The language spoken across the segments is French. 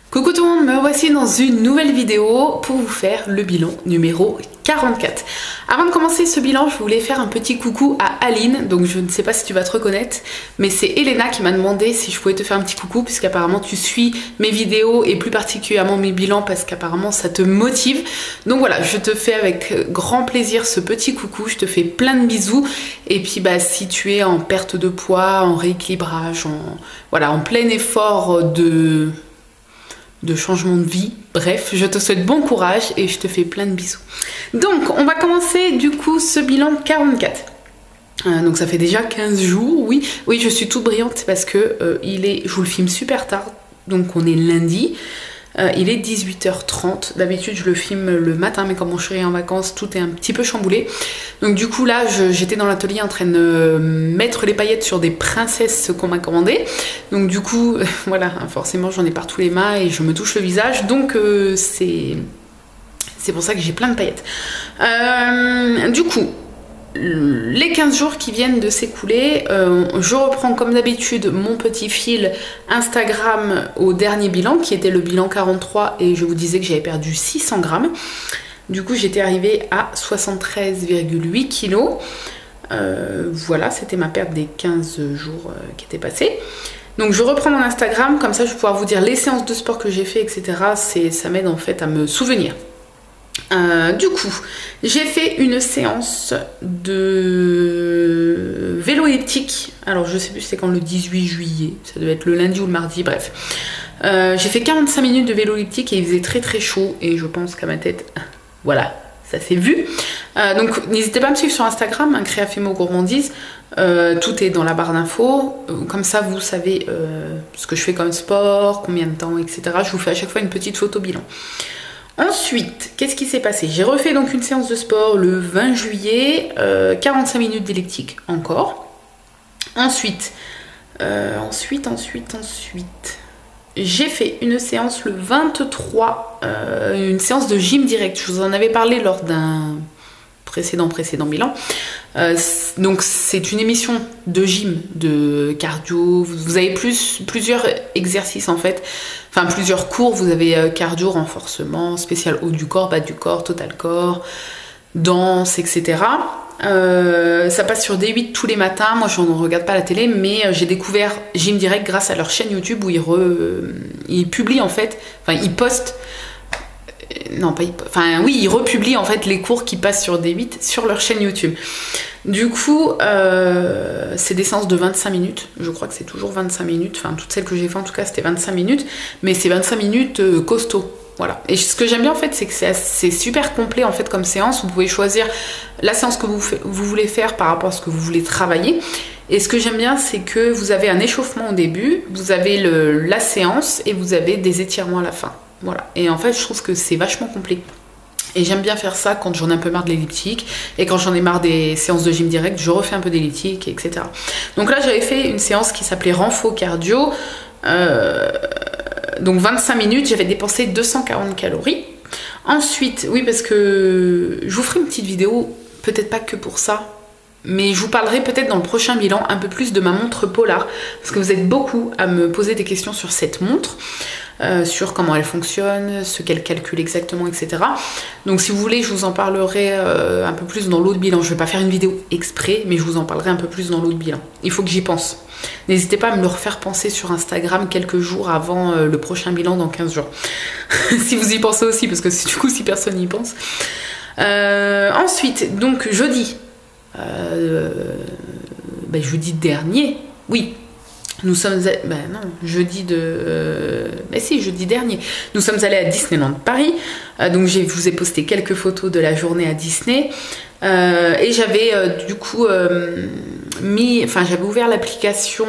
Coucou tout le monde, me voici dans une nouvelle vidéo pour vous faire le bilan numéro 44. Avant de commencer ce bilan, je voulais faire un petit coucou à Aline, donc je ne sais pas si tu vas te reconnaître, mais c'est Elena qui m'a demandé si je pouvais te faire un petit coucou, puisqu'apparemment tu suis mes vidéos et plus particulièrement mes bilans, parce qu'apparemment ça te motive. Donc voilà, je te fais avec grand plaisir ce petit coucou, je te fais plein de bisous, et puis bah si tu es en perte de poids, en rééquilibrage, en plein effort de changement de vie, bref, je te souhaite bon courage et je te fais plein de bisous. Donc, on va commencer du coup ce bilan 44. Donc ça fait déjà 15 jours, oui, je suis toute brillante, c'est parce que je vous le filme super tard, donc on est lundi. Il est 18h30, d'habitude je le filme le matin, mais comme mon chéri est en vacances, tout est un petit peu chamboulé. Donc du coup là, j'étais dans l'atelier en train de mettre les paillettes sur des princesses qu'on m'a commandées. Donc du coup, voilà, forcément j'en ai partout les mains et je me touche le visage, donc c'est pour ça que j'ai plein de paillettes. Du coup, les 15 jours qui viennent de s'écouler, je reprends comme d'habitude mon petit fil Instagram au dernier bilan qui était le bilan 43 et je vous disais que j'avais perdu 600 grammes. Du coup j'étais arrivée à 73,8 kilos. Voilà, c'était ma perte des 15 jours qui étaient passés. Donc je reprends mon Instagram, comme ça je vais pouvoir vous dire les séances de sport que j'ai fait, etc. Ça m'aide en fait à me souvenir. Du coup, j'ai fait une séance de vélo elliptique. Alors je sais plus c'est quand, le 18 juillet, ça devait être le lundi ou le mardi, bref. J'ai fait 45 minutes de vélo elliptique et il faisait très très chaud et je pense qu'à ma tête, voilà, ça s'est vu. Donc n'hésitez pas à me suivre sur Instagram, Créafimo Gourmandise. Tout est dans la barre d'infos, comme ça vous savez ce que je fais comme sport, combien de temps, etc. Je vous fais à chaque fois une petite photo bilan. Ensuite, qu'est-ce qui s'est passé? J'ai refait donc une séance de sport le 20 juillet, 45 minutes d'elliptique encore. Ensuite, j'ai fait une séance le 23, une séance de gym direct. Je vous en avais parlé lors d'un précédent bilan. Donc c'est une émission de gym, de cardio. Vous avez plusieurs exercices en fait, enfin plusieurs cours. Vous avez cardio, renforcement, spécial haut du corps, bas du corps, total corps, danse, etc. Ça passe sur D8 tous les matins. Moi je ne regarde pas la télé, mais j'ai découvert Gym Direct grâce à leur chaîne YouTube où ils publient en fait, enfin ils postent. Non, pas oui, ils republient en fait les cours qui passent sur D8 sur leur chaîne YouTube. Du coup, c'est des séances de 25 minutes. Je crois que c'est toujours 25 minutes. Enfin, toutes celles que j'ai fait en tout cas, c'était 25 minutes. Mais c'est 25 minutes costaud. Voilà. Et ce que j'aime bien en fait, c'est que c'est super complet en fait comme séance. Vous pouvez choisir la séance que vous voulez faire par rapport à ce que vous voulez travailler. Et ce que j'aime bien, c'est que vous avez un échauffement au début, vous avez la séance et vous avez des étirements à la fin. Voilà, et en fait je trouve que c'est vachement complet et j'aime bien faire ça quand j'en ai un peu marre de l'elliptique et quand j'en ai marre des séances de gym direct, je refais un peu d'elliptique, etc. Donc là j'avais fait une séance qui s'appelait Renfo Cardio, donc 25 minutes, j'avais dépensé 240 calories. Ensuite, oui, parce que je vous ferai une petite vidéo, peut-être pas que pour ça, mais je vous parlerai peut-être dans le prochain bilan un peu plus de ma montre Polar, parce que vous êtes beaucoup à me poser des questions sur cette montre, sur comment elle fonctionne, ce qu'elle calcule exactement, etc. Donc si vous voulez, je vous en parlerai un peu plus dans l'autre bilan. Je ne vais pas faire une vidéo exprès, mais je vous en parlerai un peu plus dans l'autre bilan. Il faut que j'y pense. N'hésitez pas à me le refaire penser sur Instagram quelques jours avant le prochain bilan dans 15 jours. Si vous y pensez aussi, parce que du coup, si personne n'y pense. Ensuite, donc jeudi. Jeudi dernier, oui. Nous sommes jeudi dernier. Nous sommes allés à Disneyland Paris. Donc je vous ai posté quelques photos de la journée à Disney. Et j'avais du coup j'avais ouvert l'application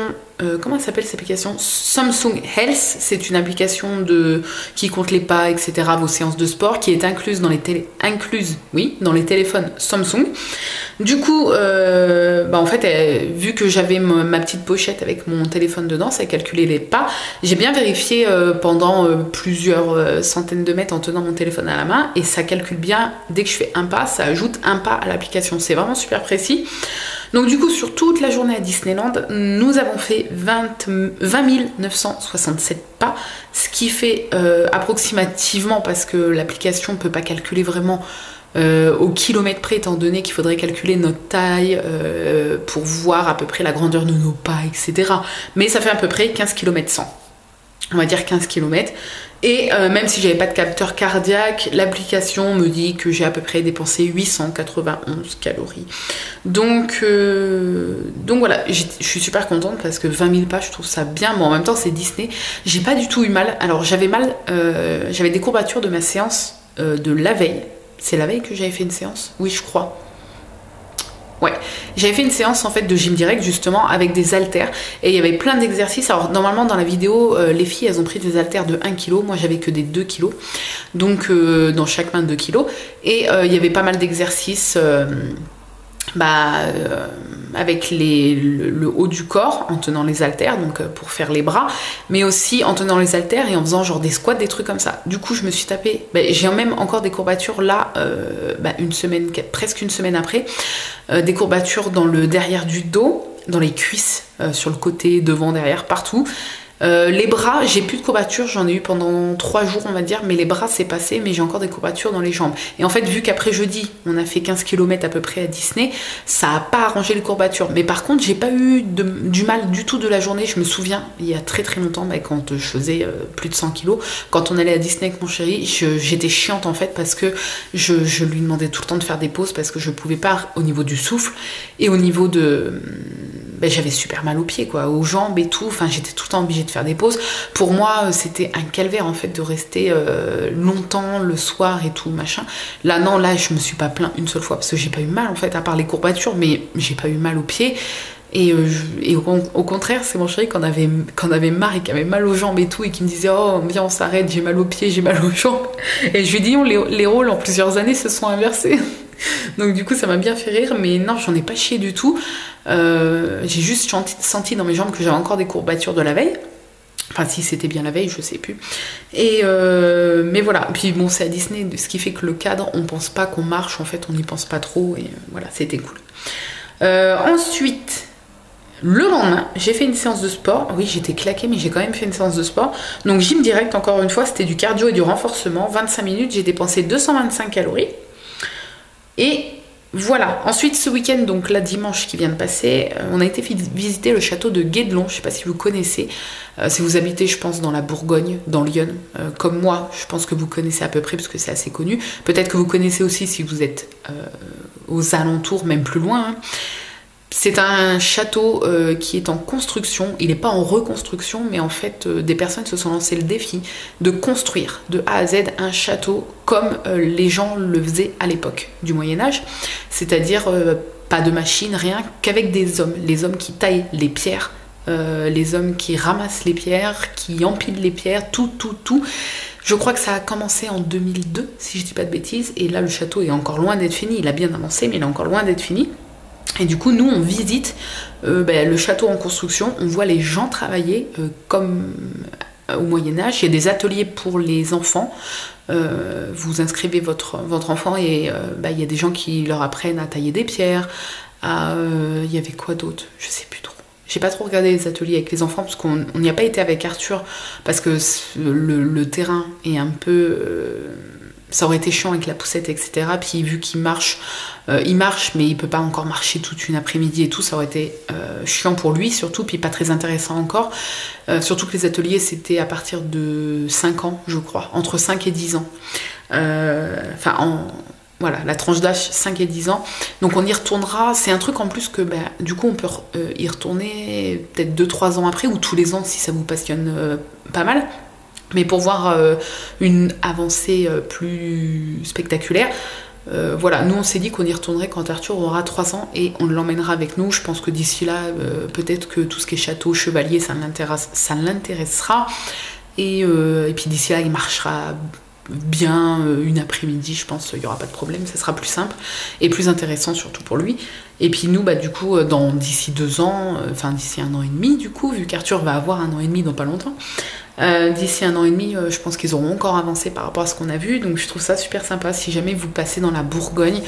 comment s'appelle cette application? Samsung Health, c'est une application qui compte les pas, etc., vos séances de sport, qui est incluse dans les téléphones Samsung. Du coup, en fait, vu que j'avais ma petite pochette avec mon téléphone dedans, ça calculait les pas. J'ai bien vérifié pendant plusieurs centaines de mètres en tenant mon téléphone à la main, et ça calcule bien, dès que je fais un pas, ça ajoute un pas à l'application. C'est vraiment super précis. Donc du coup, sur toute la journée à Disneyland, nous avons fait 20 967 pas, ce qui fait approximativement, parce que l'application ne peut pas calculer vraiment au kilomètre près, étant donné qu'il faudrait calculer notre taille pour voir à peu près la grandeur de nos pas, etc. Mais ça fait à peu près 15 km 100. On va dire 15 km. Et même si j'avais pas de capteur cardiaque, l'application me dit que j'ai à peu près dépensé 891 calories. Donc voilà, je suis super contente parce que 20 000 pas, je trouve ça bien. Mais en même temps, c'est Disney. J'ai pas du tout eu mal. Alors j'avais des courbatures de ma séance de la veille. C'est la veille que j'avais fait une séance? Oui, je crois. Ouais, j'avais fait une séance en fait de gym direct justement avec des haltères et il y avait plein d'exercices. Alors normalement dans la vidéo, les filles elles ont pris des haltères de 1 kg, moi j'avais que des 2 kg, donc dans chaque main 2 kg. Et il y avait pas mal d'exercices avec le haut du corps en tenant les haltères, donc pour faire les bras, mais aussi en tenant les haltères et en faisant genre des squats, des trucs comme ça. Du coup je me suis tapé, j'ai même encore des courbatures là, presque une semaine après, des courbatures dans le derrière du dos, dans les cuisses, sur le côté, devant, derrière, partout. Les bras, j'ai plus de courbatures, j'en ai eu pendant 3 jours on va dire, mais les bras c'est passé, mais j'ai encore des courbatures dans les jambes. Et en fait, vu qu'après jeudi, on a fait 15 km à peu près à Disney, ça a pas arrangé les courbatures. Mais par contre, j'ai pas eu du mal du tout de la journée. Je me souviens, il y a très très longtemps, quand je faisais plus de 100 kg, quand on allait à Disney avec mon chéri, j'étais chiante en fait parce que je lui demandais tout le temps de faire des pauses parce que je pouvais pas au niveau du souffle et au niveau de... j'avais super mal aux pieds, quoi, aux jambes et tout, enfin j'étais tout le temps obligée de faire des pauses. Pour moi c'était un calvaire en fait de rester longtemps le soir et tout machin. Là non, là je me suis pas plaint une seule fois parce que j'ai pas eu mal en fait, à part les courbatures, mais j'ai pas eu mal aux pieds. Et au contraire, c'est mon chéri qu'on avait marre et qui avait mal aux jambes et tout, et qui me disait oh viens on s'arrête, j'ai mal aux pieds, j'ai mal aux jambes. Et je lui dis les rôles en plusieurs années se sont inversés. Donc du coup ça m'a bien fait rire, mais non, j'en ai pas chié du tout. J'ai juste senti dans mes jambes que j'avais encore des courbatures de la veille. Enfin si c'était bien la veille, je sais plus. Mais voilà, puis bon c'est à Disney, ce qui fait que le cadre, on pense pas qu'on marche, en fait on n'y pense pas trop, et voilà, c'était cool. Ensuite, le lendemain, j'ai fait une séance de sport. Oui, j'étais claquée, mais j'ai quand même fait une séance de sport. Donc gym direct, encore une fois, c'était du cardio et du renforcement. 25 minutes, j'ai dépensé 225 calories. Et voilà. Ensuite, ce week-end, donc là, dimanche qui vient de passer, on a été visiter le château de Guédelon. Je ne sais pas si vous connaissez. Si vous habitez, je pense, dans la Bourgogne, dans Lyon, comme moi, je pense que vous connaissez à peu près parce que c'est assez connu. Peut-être que vous connaissez aussi si vous êtes aux alentours, même plus loin. Hein. C'est un château qui est en construction. Il n'est pas en reconstruction, mais en fait, des personnes se sont lancées le défi de construire de A à Z un château comme les gens le faisaient à l'époque du Moyen-Âge. C'est-à-dire pas de machine, rien, qu'avec des hommes. Les hommes qui taillent les pierres, les hommes qui ramassent les pierres, qui empilent les pierres, tout. Je crois que ça a commencé en 2002, si je dis pas de bêtises. Et là, le château est encore loin d'être fini. Il a bien avancé, mais il est encore loin d'être fini. Et du coup, nous, on visite le château en construction, on voit les gens travailler comme au Moyen-Âge. Il y a des ateliers pour les enfants. Vous inscrivez votre enfant et il y a des gens qui leur apprennent à tailler des pierres. Il y avait quoi d'autre? Je sais plus trop. J'ai pas trop regardé les ateliers avec les enfants parce qu'on n'y a pas été avec Arthur parce que le terrain est un peu... ça aurait été chiant avec la poussette, etc. Puis vu qu'il marche, mais il peut pas encore marcher toute une après-midi et tout, ça aurait été chiant pour lui surtout, puis pas très intéressant encore. Surtout que les ateliers, c'était à partir de 5 ans, je crois, entre 5 et 10 ans. Voilà, la tranche d'âge 5 et 10 ans. Donc on y retournera, c'est un truc en plus que du coup on peut y retourner peut-être 2-3 ans après, ou tous les ans si ça vous passionne pas mal. Mais pour voir une avancée plus spectaculaire, Voilà, nous on s'est dit qu'on y retournerait quand Arthur aura 3 ans et on l'emmènera avec nous. Je pense que d'ici là, peut-être que tout ce qui est château, chevalier, ça l'intéressera. Et puis d'ici là, il marchera bien une après-midi, je pense, il n'y aura pas de problème, ça sera plus simple et plus intéressant surtout pour lui. Et puis nous, bah du coup, d'ici 2 ans, enfin d'ici 1 an et demi, du coup, vu qu'Arthur va avoir 1 an et demi dans pas longtemps, d'ici 1 an et demi, je pense qu'ils auront encore avancé par rapport à ce qu'on a vu, donc je trouve ça super sympa. Si jamais vous passez dans la Bourgogne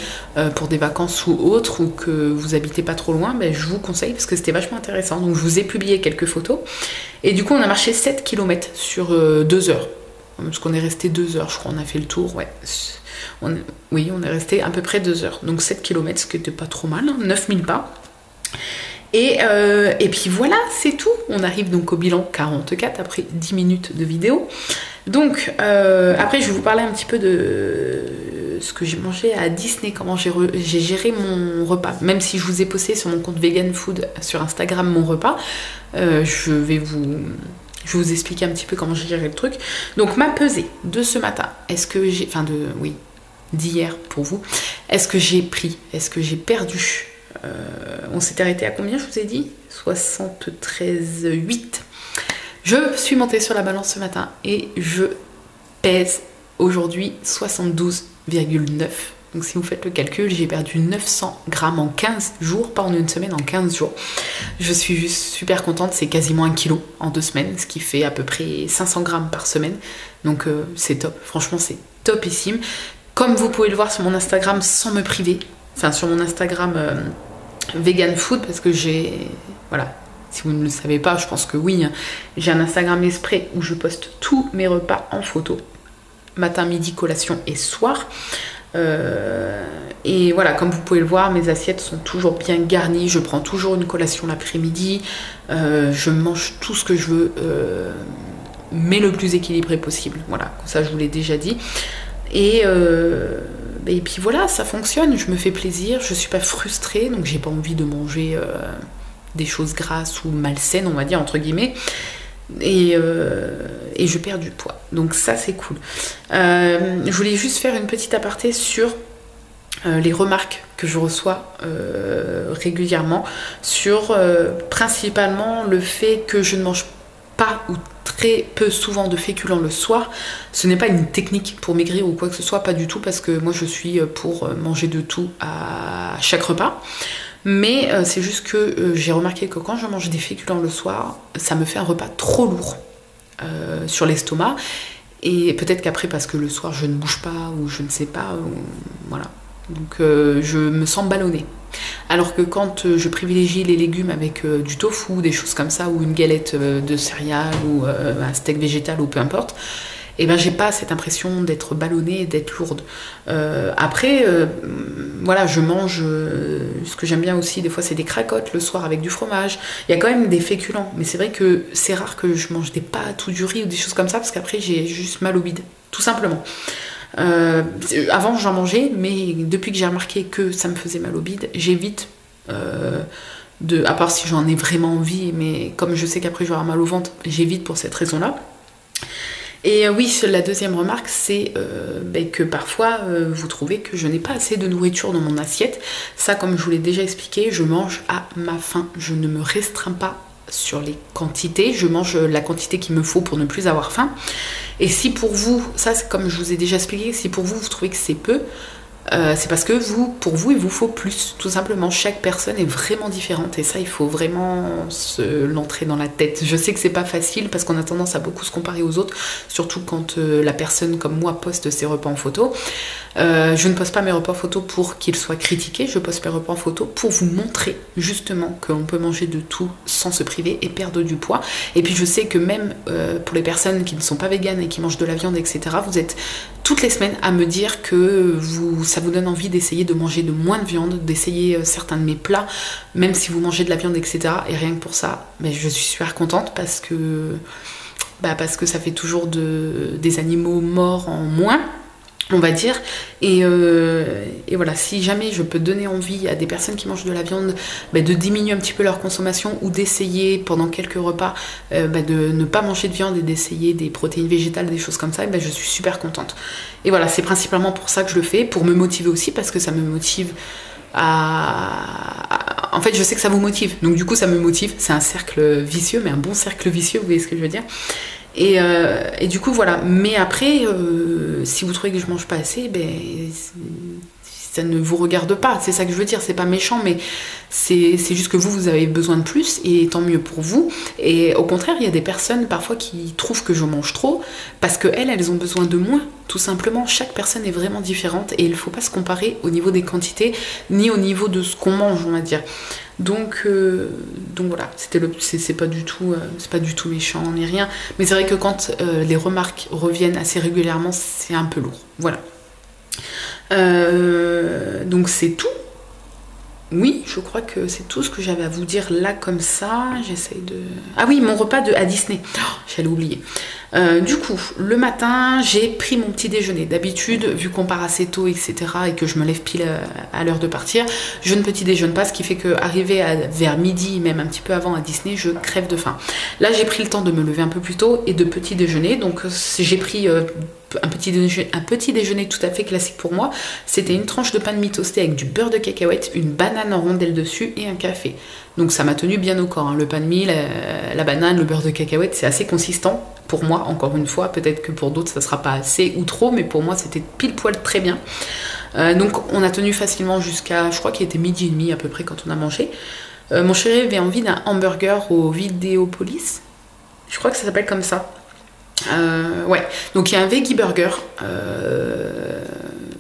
pour des vacances ou autres, ou que vous habitez pas trop loin, ben, je vous conseille parce que c'était vachement intéressant. Donc je vous ai publié quelques photos, et du coup on a marché 7 km sur 2 heures, parce qu'on est resté 2 heures, je crois, on a fait le tour, ouais. Oui, on est resté à peu près 2 heures, donc 7 km, ce qui était pas trop mal, hein, 9000 pas. Et puis voilà, c'est tout. On arrive donc au bilan 44 après 10 minutes de vidéo. Donc après je vais vous parler un petit peu de ce que j'ai mangé à Disney, comment j'ai géré mon repas. Même si je vous ai posté sur mon compte Vegan Food sur Instagram mon repas, je vais vous expliquer un petit peu comment j'ai géré le truc. Donc ma pesée de ce matin, est-ce que j'ai... Enfin d'hier pour vous. Est-ce que j'ai pris? Est-ce que j'ai perdu? On s'est arrêté à combien, je vous ai dit? 73,8. Je suis montée sur la balance ce matin et je pèse aujourd'hui 72,9. Donc si vous faites le calcul, j'ai perdu 900 grammes en 15 jours, pas en une semaine, en 15 jours. Je suis juste super contente, c'est quasiment 1 kilo en 2 semaines, ce qui fait à peu près 500 grammes par semaine. Donc c'est top, franchement c'est topissime. Comme vous pouvez le voir sur mon Instagram sans me priver, enfin sur mon Instagram Vegan Food, parce que j'ai... Voilà, si vous ne le savez pas, je pense que oui, j'ai un Instagram exprès où je poste tous mes repas en photo. Matin, midi, collation et soir. Et voilà, comme vous pouvez le voir, mes assiettes sont toujours bien garnies. Je prends toujours une collation l'après-midi. Je mange tout ce que je veux, mais le plus équilibré possible. Voilà, ça je vous l'ai déjà dit. Et puis voilà, ça fonctionne, je me fais plaisir, je suis pas frustrée, donc j'ai pas envie de manger des choses grasses ou malsaines, on va dire, entre guillemets. Et je perds du poids, donc ça c'est cool. Je voulais juste faire une petite aparté sur les remarques que je reçois régulièrement sur principalement le fait que je ne mange pas ou très peu souvent de féculents le soir. Ce n'est pas une technique pour maigrir ou quoi que ce soit, pas du tout, parce que moi je suis pour manger de tout à chaque repas. Mais c'est juste que j'ai remarqué que quand je mange des féculents le soir, ça me fait un repas trop lourd sur l'estomac. Et peut-être qu'après, parce que le soir je ne bouge pas ou je ne sais pas, voilà. Donc je me sens ballonnée. Alors que quand je privilégie les légumes avec du tofu, des choses comme ça, ou une galette de céréales, ou un steak végétal, ou peu importe, et ben j'ai pas cette impression d'être ballonnée et d'être lourde. Après, voilà, je mange, ce que j'aime bien aussi, des fois c'est des cracottes le soir avec du fromage. Il y a quand même des féculents, mais c'est vrai que c'est rare que je mange des pâtes ou du riz ou des choses comme ça, parce qu'après j'ai juste mal au bide, tout simplement. Avant j'en mangeais, mais depuis que j'ai remarqué que ça me faisait mal au bide, j'évite à part si j'en ai vraiment envie, mais comme je sais qu'après je vais avoir mal au ventre, j'évite pour cette raison là. Et oui, la deuxième remarque, c'est que parfois vous trouvez que je n'ai pas assez de nourriture dans mon assiette. Ça, comme je vous l'ai déjà expliqué, je mange à ma faim, je ne me restreins pas sur les quantités, je mange la quantité qu'il me faut pour ne plus avoir faim. Et si pour vous, ça c'est comme je vous ai déjà expliqué, si pour vous, vous trouvez que c'est peu, c'est parce que pour vous, il vous faut plus. Tout simplement, chaque personne est vraiment différente et ça, il faut vraiment l'entrer dans la tête. Je sais que c'est pas facile parce qu'on a tendance à beaucoup se comparer aux autres, surtout quand la personne comme moi poste ses repas en photo. Je ne poste pas mes repas en photo pour qu'ils soient critiqués, je poste mes repas en photo pour vous montrer justement qu'on peut manger de tout sans se priver et perdre du poids. Et puis je sais que même pour les personnes qui ne sont pas véganes et qui mangent de la viande, etc., vous êtes toutes les semaines à me dire que ça vous donne envie d'essayer de manger de moins de viande, d'essayer certains de mes plats, même si vous mangez de la viande, etc. Et rien que pour ça, je suis super contente parce que ça fait toujours des animaux morts en moins. on va dire. Et voilà, si jamais je peux donner envie à des personnes qui mangent de la viande de diminuer un petit peu leur consommation ou d'essayer pendant quelques repas de ne pas manger de viande et d'essayer des protéines végétales, des choses comme ça, je suis super contente. Et voilà, c'est principalement pour ça que je le fais, pour me motiver aussi, parce que ça me motive en fait, je sais que ça vous motive, donc du coup ça me motive. C'est un cercle vicieux, mais un bon cercle vicieux, vous voyez ce que je veux dire. Et du coup voilà, mais après si vous trouvez que je mange pas assez, ça ne vous regarde pas, c'est ça que je veux dire, c'est pas méchant, mais c'est juste que vous avez besoin de plus, et tant mieux pour vous. Et au contraire, il y a des personnes parfois qui trouvent que je mange trop, parce qu'elles ont besoin de moins, tout simplement. Chaque personne est vraiment différente, et il ne faut pas se comparer au niveau des quantités, ni au niveau de ce qu'on mange, on va dire. Donc voilà, c'est pas du tout méchant ni rien, mais c'est vrai que quand les remarques reviennent assez régulièrement, c'est un peu lourd. Voilà. Donc c'est tout. Oui, je crois que c'est tout ce que j'avais à vous dire là comme ça. J'essaye de... Ah oui, mon repas à Disney. Oh, j'allais oublier. Du coup, le matin, j'ai pris mon petit déjeuner. D'habitude, vu qu'on part assez tôt, etc., et que je me lève pile à l'heure de partir, je ne petit déjeune pas, ce qui fait qu'arrivé vers midi, même un petit peu avant à Disney, je crève de faim. Là, j'ai pris le temps de me lever un peu plus tôt et de petit déjeuner. Donc, j'ai pris... un petit déjeuner tout à fait classique pour moi. C'était une tranche de pain de mie toasté avec du beurre de cacahuète, une banane en rondelle dessus et un café. Donc ça m'a tenu bien au corps, hein. Le pain de mie, la banane, le beurre de cacahuète, c'est assez consistant pour moi, encore une fois. Peut-être que pour d'autres ça sera pas assez ou trop, mais pour moi c'était pile poil très bien. Donc on a tenu facilement jusqu'à, je crois qu'il était midi et demi à peu près quand on a mangé. Mon chéri avait envie d'un hamburger au Vidéopolis, je crois que ça s'appelle comme ça. Ouais, donc il y a un veggie burger.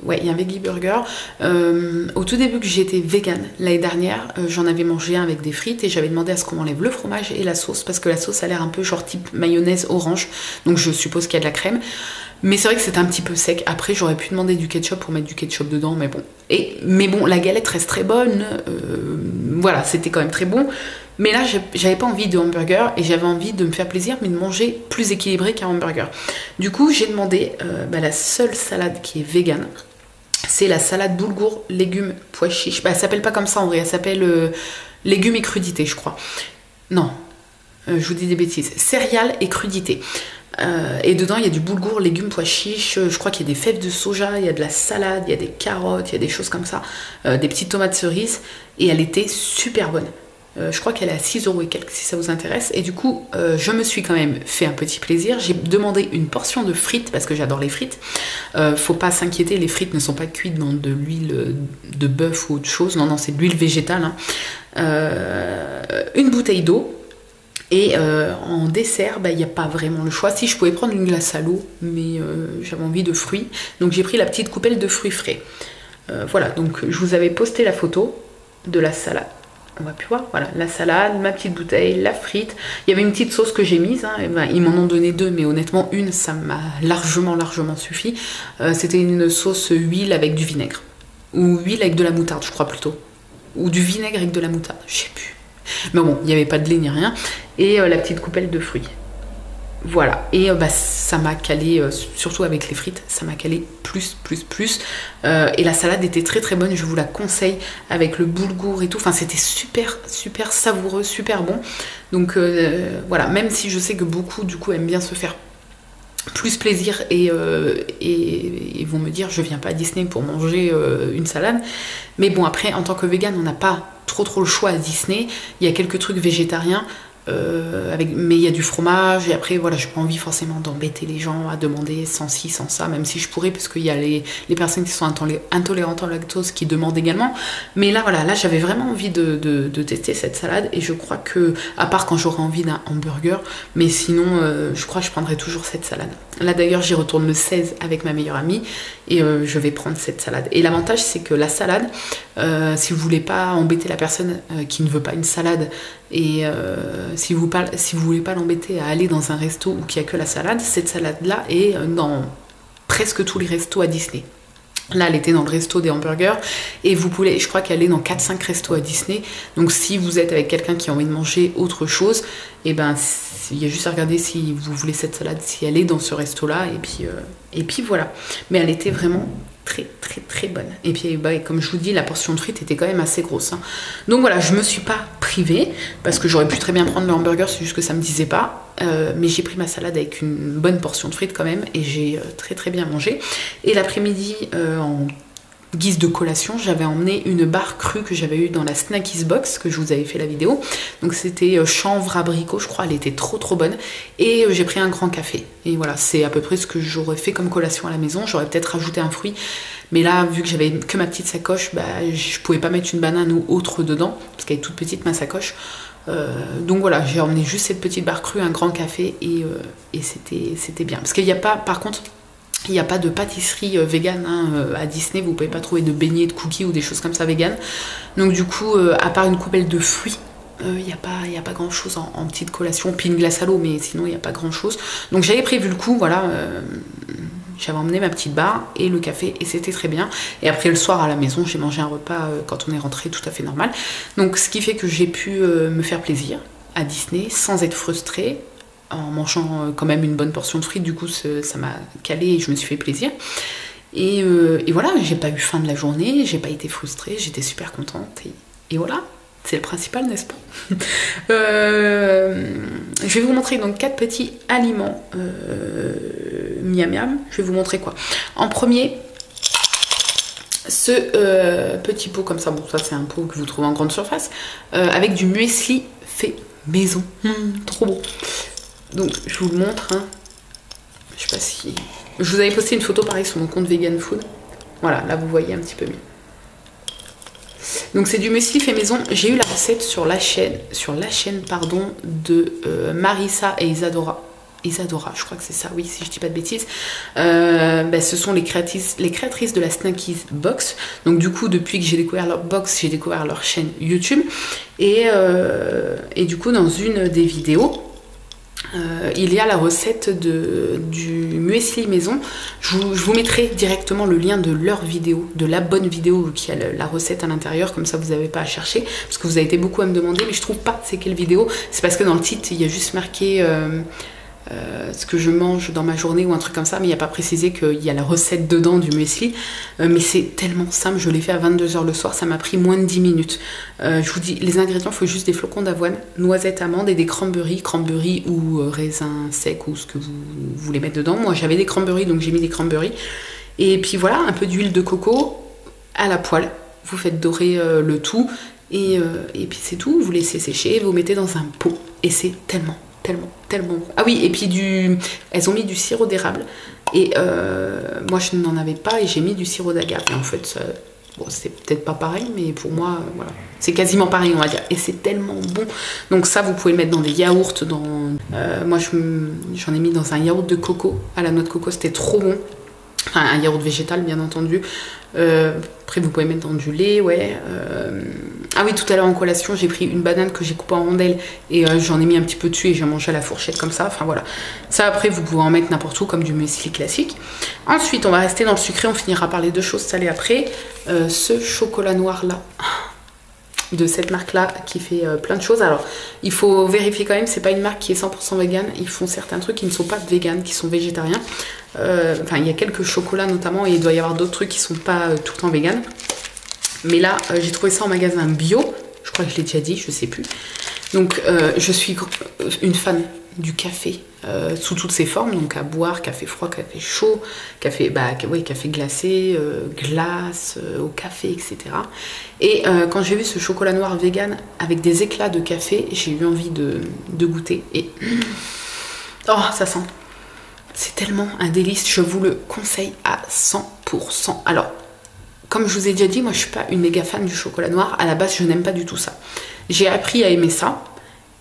Ouais, il y a un veggie burger. Au tout début que j'étais vegan l'année dernière, j'en avais mangé un avec des frites et j'avais demandé à ce qu'on m'enlève le fromage et la sauce, parce que la sauce a l'air un peu genre type mayonnaise orange, donc je suppose qu'il y a de la crème. Mais c'est vrai que c'était un petit peu sec. Après, j'aurais pu demander du ketchup pour mettre du ketchup dedans, mais bon. Mais bon, la galette reste très bonne. Voilà, c'était quand même très bon. Mais là, j'avais pas envie de hamburger et j'avais envie de me faire plaisir, mais de manger plus équilibré qu'un hamburger. Du coup, j'ai demandé la seule salade qui est végane. C'est la salade boulgour, légumes, pois chiches. Elle s'appelle pas comme ça en vrai, elle s'appelle légumes et crudités, je crois. Non, je vous dis des bêtises. Céréales et crudités. Et dedans, il y a du boulgour, légumes, pois chiches. Je crois qu'il y a des fèves de soja, il y a de la salade, il y a des carottes, il y a des choses comme ça. Des petites tomates cerises. Et elle était super bonne. Je crois qu'elle est à 6 € et quelques si ça vous intéresse. Et du coup, je me suis quand même fait un petit plaisir. J'ai demandé une portion de frites parce que j'adore les frites. Faut pas s'inquiéter, les frites ne sont pas cuites dans de l'huile de bœuf ou autre chose. Non, non, c'est de l'huile végétale. Une bouteille d'eau. Et en dessert, il n'y a pas vraiment le choix. Si je pouvais prendre une glace à l'eau, mais j'avais envie de fruits. Donc j'ai pris la petite coupelle de fruits frais. Voilà, donc je vous avais posté la photo de la salade. On va plus voir, voilà, la salade, ma petite bouteille, la frite. Il y avait une petite sauce que j'ai mise, hein, ils m'en ont donné 2, mais honnêtement, une, ça m'a largement suffi. C'était une sauce huile avec du vinaigre. Ou huile avec de la moutarde, je crois plutôt. Ou du vinaigre avec de la moutarde, je sais plus. Mais bon, il n'y avait pas de lait ni rien. Et la petite coupelle de fruits. Voilà, et ça m'a calé, surtout avec les frites, ça m'a calé plus. Et la salade était très très bonne, je vous la conseille, avec le boulgour et tout. Enfin, c'était super savoureux, super bon. Donc voilà, même si je sais que beaucoup du coup aiment bien se faire plus plaisir et vont me dire je viens pas à Disney pour manger une salade. Mais bon, après, en tant que vegan, on n'a pas trop le choix à Disney. Il y a quelques trucs végétariens. Mais il y a du fromage et après voilà, j'ai pas envie forcément d'embêter les gens à demander sans ci sans ça, même si je pourrais, parce qu'il y a les personnes qui sont intolérantes au lactose qui demandent également. Mais là voilà, là j'avais vraiment envie de tester cette salade, et je crois que, à part quand j'aurai envie d'un hamburger, mais sinon je crois que je prendrai toujours cette salade. Là d'ailleurs j'y retourne le 16 avec ma meilleure amie et je vais prendre cette salade. Et l'avantage c'est que la salade, si vous voulez pas embêter la personne qui ne veut pas une salade, et si vous voulez pas l'embêter à aller dans un resto où il n'y a que la salade, cette salade là est dans presque tous les restos à Disney. Là, elle était dans le resto des hamburgers, et vous pouvez, je crois qu'elle est dans 4-5 restos à Disney. Donc si vous êtes avec quelqu'un qui a envie de manger autre chose, et il y a juste à regarder si vous voulez cette salade, si elle est dans ce resto-là, et puis voilà. Mais elle était vraiment très très très bonne. Et puis bah, comme je vous dis, la portion de frites était quand même assez grosse, hein. Donc voilà, je me suis pas privée, parce que j'aurais pu très bien prendre le hamburger, c'est juste que ça me disait pas. Mais j'ai pris ma salade avec une bonne portion de frites quand même, et j'ai très très bien mangé. Et l'après-midi, en guise de collation, j'avais emmené une barre crue que j'avais eue dans la Snackies Box, que je vous avais fait la vidéo. Donc c'était chanvre abricot, je crois, elle était trop trop bonne. Et j'ai pris un grand café. Et voilà, c'est à peu près ce que j'aurais fait comme collation à la maison. J'aurais peut-être rajouté un fruit. Mais là, vu que j'avais que ma petite sacoche, bah, je pouvais pas mettre une banane ou autre dedans, parce qu'elle est toute petite ma sacoche. Donc voilà, j'ai emmené juste cette petite barre crue, un grand café, et c'était bien. Parce qu'il n'y a pas, par contre, il n'y a pas de pâtisserie vegan, hein, à Disney, vous ne pouvez pas trouver de beignets, de cookies ou des choses comme ça vegan. Donc du coup, à part une coupelle de fruits, il n'y a pas grand chose en petite collation, puis une glace à l'eau, mais sinon il n'y a pas grand chose. Donc j'avais prévu le coup, voilà, j'avais emmené ma petite barre et le café, et c'était très bien. Et après le soir à la maison, j'ai mangé un repas quand on est rentré, tout à fait normal. Donc ce qui fait que j'ai pu me faire plaisir à Disney sans être frustrée, en mangeant quand même une bonne portion de frites. Du coup ça m'a calé et je me suis fait plaisir. Et voilà, j'ai pas eu faim de la journée, j'ai pas été frustrée, j'étais super contente, et voilà, c'est le principal, n'est-ce pas? Je vais vous montrer donc 4 petits aliments miam miam. Je vais vous montrer quoi. En premier, ce petit pot comme ça, bon ça c'est un pot que vous trouvez en grande surface, avec du muesli fait maison. Trop bon. Donc je vous le montre, hein. Je sais pas si... Je vous avais posté une photo pareil sur mon compte Vegan Food. Voilà, là vous voyez un petit peu mieux. Donc c'est du muesli fait maison. J'ai eu la recette sur la chaîne pardon, de Marissa et Isadora. Isadora, je crois que c'est ça, oui, si je dis pas de bêtises. Bah, ce sont les créatrices de la Snackies Box. Donc du coup, depuis que j'ai découvert leur box, j'ai découvert leur chaîne YouTube. Et du coup, dans une des vidéos, il y a la recette du muesli maison. Je vous mettrai directement le lien de leur vidéo, de la bonne vidéo qui a la recette à l'intérieur, comme ça vous n'avez pas à chercher, parce que vous avez été beaucoup à me demander, mais je trouve pas c'est quelle vidéo. C'est parce que dans le titre il y a juste marqué ce que je mange dans ma journée ou un truc comme ça, mais il n'y a pas précisé qu'il y a la recette dedans du muesli. Mais c'est tellement simple, je l'ai fait à 22 h le soir, ça m'a pris moins de 10 minutes. Je vous dis, les ingrédients, il faut juste des flocons d'avoine, noisettes, amandes et des cranberries ou raisins secs ou ce que vous voulez mettre dedans. Moi j'avais des cranberries, donc j'ai mis des cranberries. Et puis voilà, un peu d'huile de coco à la poêle, vous faites dorer le tout, et puis c'est tout, vous laissez sécher, vous mettez dans un pot, et c'est tellement bon. Ah oui, et puis elles ont mis du sirop d'érable, et moi je n'en avais pas, et j'ai mis du sirop d'agave. Et en fait ça, bon, c'est peut-être pas pareil, mais pour moi voilà, c'est quasiment pareil, on va dire, et c'est tellement bon. Donc ça vous pouvez le mettre dans des yaourts, moi j'en ai mis dans un yaourt de coco à la noix de coco, c'était trop bon. Enfin, un yaourt végétal bien entendu. Après vous pouvez mettre dans du lait, ouais. Ah oui, tout à l'heure en collation j'ai pris une banane que j'ai coupée en rondelles, et j'en ai mis un petit peu dessus et j'ai mangé à la fourchette comme ça. Enfin voilà, ça après vous pouvez en mettre n'importe où comme du muesli classique. Ensuite on va rester dans le sucré, on finira par les deux choses salées après. Ce chocolat noir là, de cette marque là, qui fait plein de choses. Alors il faut vérifier quand même, c'est pas une marque qui est 100% vegan, ils font certains trucs qui ne sont pas vegan, qui sont végétariens. Enfin il y a quelques chocolats notamment, et il doit y avoir d'autres trucs qui sont pas tout le temps vegan. Mais là j'ai trouvé ça en magasin bio, je crois que je l'ai déjà dit, je sais plus. Donc je suis une fan du café sous toutes ses formes, donc à boire, café froid, café chaud, café, café glacé, glace, au café, etc. Et quand j'ai vu ce chocolat noir vegan avec des éclats de café, j'ai eu envie de goûter, et oh ça sent, c'est tellement un délice, je vous le conseille à 100%. Alors comme je vous ai déjà dit, moi je suis pas une méga fan du chocolat noir, à la base je n'aime pas du tout ça. J'ai appris à aimer ça,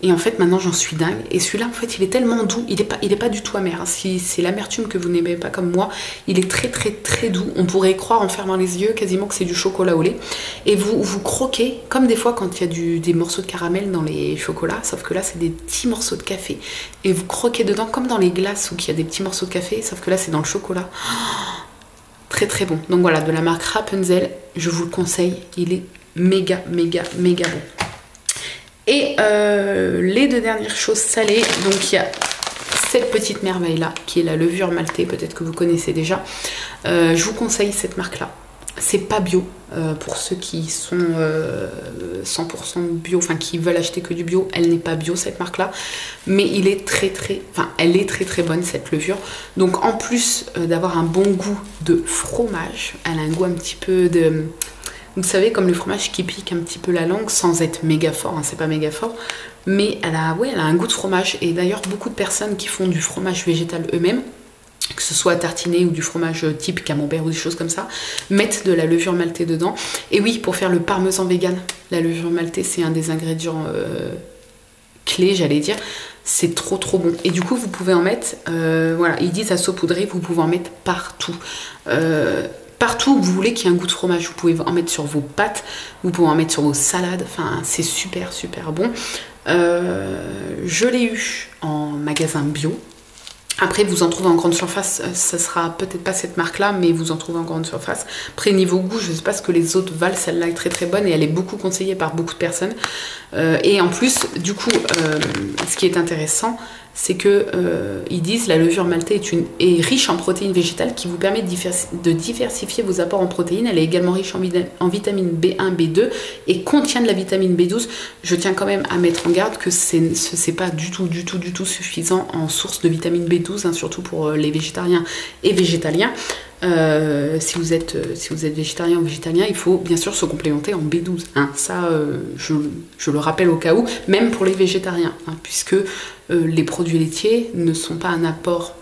et en fait maintenant j'en suis dingue. Et celui-là en fait il est tellement doux, il est pas du tout amer, hein. Si c'est l'amertume que vous n'aimez pas comme moi, il est très doux. On pourrait croire en fermant les yeux quasiment que c'est du chocolat au lait. Et vous croquez, comme des fois quand il y a des morceaux de caramel dans les chocolats, sauf que là c'est des petits morceaux de café. Et vous croquez dedans comme dans les glaces où il y a des petits morceaux de café, sauf que là c'est dans le chocolat. Très bon. Donc voilà, de la marque Rapunzel, je vous le conseille, il est méga bon. Et les deux dernières choses salées, donc il y a cette petite merveille là qui est la levure maltée, peut-être que vous connaissez déjà. Je vous conseille cette marque là. C'est pas bio pour ceux qui sont 100% bio, enfin qui veulent acheter que du bio. Elle n'est pas bio cette marque là, mais elle est très très bonne cette levure. Donc en plus d'avoir un bon goût de fromage, elle a un goût un petit peu de... Vous savez, comme le fromage qui pique un petit peu la langue sans être méga fort, hein, c'est pas méga fort, mais elle a un goût de fromage. Et d'ailleurs, beaucoup de personnes qui font du fromage végétal eux-mêmes, que ce soit tartiné ou du fromage type camembert ou des choses comme ça, mettent de la levure maltée dedans. Et oui, pour faire le parmesan vegan, la levure maltée, c'est un des ingrédients clés, j'allais dire. C'est trop bon. Et du coup, vous pouvez en mettre, voilà, ils disent à saupoudrer, vous pouvez en mettre partout. Partout où vous voulez qu'il y ait un goût de fromage, vous pouvez en mettre sur vos pâtes, vous pouvez en mettre sur vos salades, enfin c'est super bon. Je l'ai eu en magasin bio. Après vous en trouvez en grande surface, ça sera peut-être pas cette marque là, mais vous en trouvez en grande surface. Après niveau goût, je sais pas ce que les autres valent, celle-là est très bonne et elle est beaucoup conseillée par beaucoup de personnes. Et en plus, du coup, ce qui est intéressant, c'est que ils disent la levure maltée est riche en protéines végétales qui vous permet de diversifier vos apports en protéines. Elle est également riche en vitamine B1, B2 et contient de la vitamine B12. Je tiens quand même à mettre en garde que c'est pas du tout suffisant en source de vitamine B12, hein, surtout pour les végétariens et végétaliens. Si vous êtes végétarien ou végétalien, il faut bien sûr se complémenter en B12. Hein. Ça, je le rappelle au cas où, même pour les végétariens, hein, puisque les produits laitiers ne sont pas un apport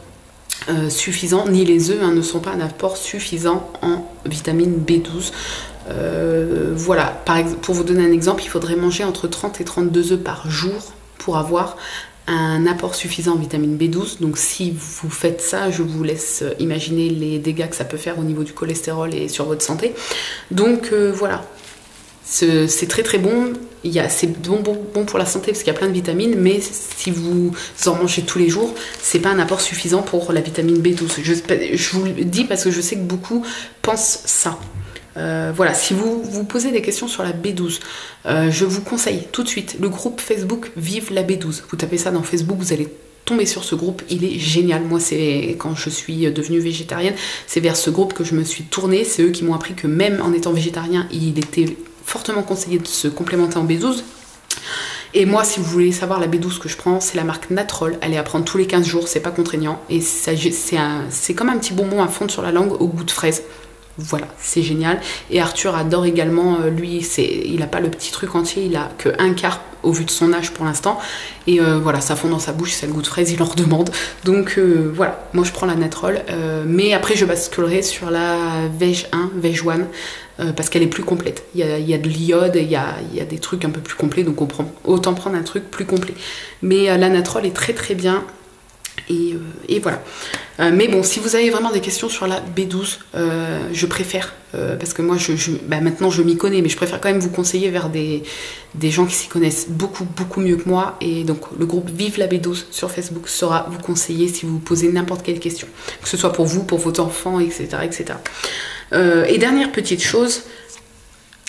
suffisant, ni les œufs ne sont pas un apport suffisant en vitamine B12. Voilà, par exemple, pour vous donner un exemple, il faudrait manger entre 30 et 32 œufs par jour pour avoir un apport suffisant en vitamine B12. Donc si vous faites ça, je vous laisse imaginer les dégâts que ça peut faire au niveau du cholestérol et sur votre santé. Donc voilà, c'est très bon. C'est bon pour la santé parce qu'il y a plein de vitamines, mais si vous en mangez tous les jours, c'est pas un apport suffisant pour la vitamine B12. Je vous le dis parce que je sais que beaucoup pensent ça. Voilà, si vous vous posez des questions sur la B12, je vous conseille tout de suite le groupe Facebook Vive la B12. Vous tapez ça dans Facebook, vous allez tomber sur ce groupe, il est génial. Moi, c'est quand je suis devenue végétarienne, c'est vers ce groupe que je me suis tournée. C'est eux qui m'ont appris que même en étant végétarien, il était fortement conseillé de se complémenter en B12. Et moi, si vous voulez savoir la B12 que je prends, c'est la marque Natrol. Elle est à prendre tous les 15 jours, c'est pas contraignant. Et c'est comme un petit bonbon à fondre sur la langue au goût de fraise. Voilà, c'est génial. Et Arthur adore également, lui, il n'a pas le petit truc entier, il a que un quart au vu de son âge pour l'instant. Et voilà, ça fond dans sa bouche, c'est le goût de fraise, il en redemande. Donc voilà, moi je prends la Natrol. Mais après, je basculerai sur la Veg 1, Veg 1, parce qu'elle est plus complète. Il y a de l'iode, il y a des trucs un peu plus complets, donc autant prendre un truc plus complet. Mais la Natrol est très bien. Et voilà. Mais bon, si vous avez vraiment des questions sur la B12, je préfère, parce que moi maintenant je m'y connais, mais je préfère quand même vous conseiller vers des gens qui s'y connaissent beaucoup mieux que moi. Et donc le groupe Vive la B12 sur Facebook saura vous conseiller si vous vous posez n'importe quelle question, que ce soit pour vous, pour vos enfants, etc. Et dernière petite chose,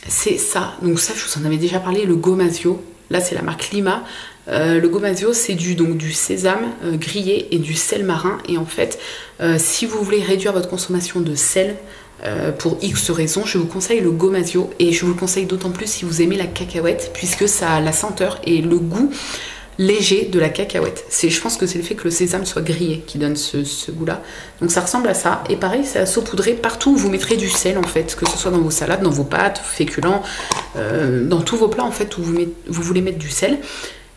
c'est ça. Donc ça, je vous en avais déjà parlé, le Gomasio. Là, c'est la marque Lima. Le Gomasio, c'est du sésame grillé et du sel marin. Et en fait, si vous voulez réduire votre consommation de sel pour X raisons, je vous conseille le Gomasio. Et je vous le conseille d'autant plus si vous aimez la cacahuète, puisque ça a la senteur et le goût léger de la cacahuète. Je pense que c'est le fait que le sésame soit grillé qui donne ce goût-là. Donc ça ressemble à ça. Et pareil, c'est à saupoudrer partout où vous mettrez du sel, en fait, que ce soit dans vos salades, dans vos pâtes, féculents, dans tous vos plats, en fait, où vous voulez mettre du sel.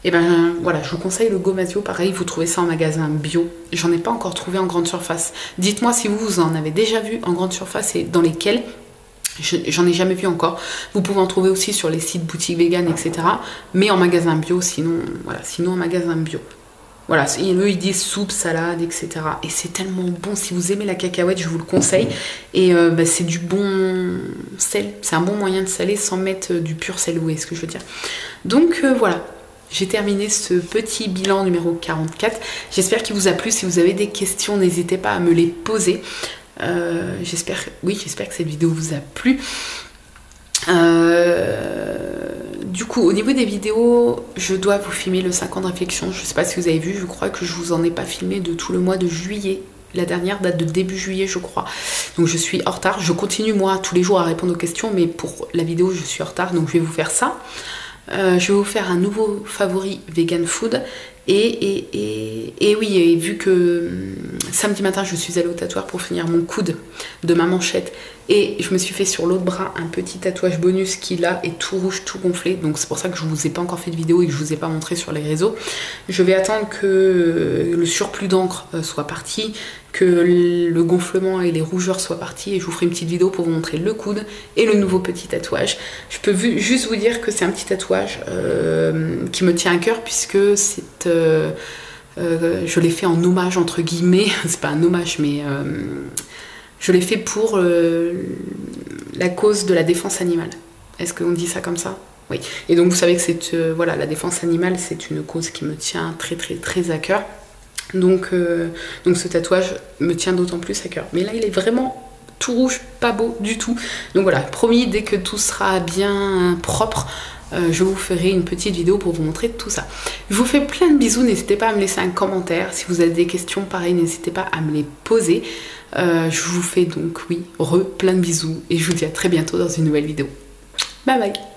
Et ben voilà, je vous conseille le Gomasio, pareil, vous trouvez ça en magasin bio. J'en ai pas encore trouvé en grande surface. Dites-moi si vous en avez déjà vu en grande surface et dans lesquels. J'en ai jamais vu encore. Vous pouvez en trouver aussi sur les sites boutiques vegan, etc. Mais en magasin bio, sinon en magasin bio. Voilà, eux ils disent soupe, salade, etc. Et c'est tellement bon. Si vous aimez la cacahuète, je vous le conseille. Et c'est du bon sel. C'est un bon moyen de saler sans mettre du pur sel, vous voyez ce que je veux dire. Donc voilà. J'ai terminé ce petit bilan numéro 44. J'espère qu'il vous a plu. Si vous avez des questions, n'hésitez pas à me les poser. J'espère que cette vidéo vous a plu. Du coup, au niveau des vidéos, je dois vous filmer le 5 ans de réflexion. Je sais pas si vous avez vu, je crois que je vous en ai pas filmé de tout le mois de juillet. La dernière date de début juillet, je crois. Donc je suis en retard. Je continue moi tous les jours à répondre aux questions, mais pour la vidéo, je suis en retard. Donc je vais vous faire ça. Je vais vous faire un nouveau favori vegan food. Et oui, et vu que samedi matin je suis allée au tatoueur pour finir mon coude de ma manchette et je me suis fait sur l'autre bras un petit tatouage bonus qui là est tout rouge, tout gonflé, donc c'est pour ça que je vous ai pas encore fait de vidéo et que je vous ai pas montré sur les réseaux. Je vais attendre que le surplus d'encre soit parti, que le gonflement et les rougeurs soient partis et je vous ferai une petite vidéo pour vous montrer le coude et le nouveau petit tatouage. Je peux juste vous dire que c'est un petit tatouage qui me tient à cœur puisque c'est je l'ai fait en hommage entre guillemets, c'est pas un hommage mais je l'ai fait pour la cause de la défense animale. Est-ce qu'on dit ça comme ça? Oui. Et donc vous savez que c'est voilà, la défense animale c'est une cause qui me tient très à cœur. Donc ce tatouage me tient d'autant plus à cœur. Mais là il est vraiment tout rouge, pas beau du tout. Donc voilà, promis, dès que tout sera bien propre, je vous ferai une petite vidéo pour vous montrer tout ça. Je vous fais plein de bisous, n'hésitez pas à me laisser un commentaire. Si vous avez des questions pareil, n'hésitez pas à me les poser. Je vous fais donc, oui, plein de bisous et je vous dis à très bientôt dans une nouvelle vidéo. Bye bye.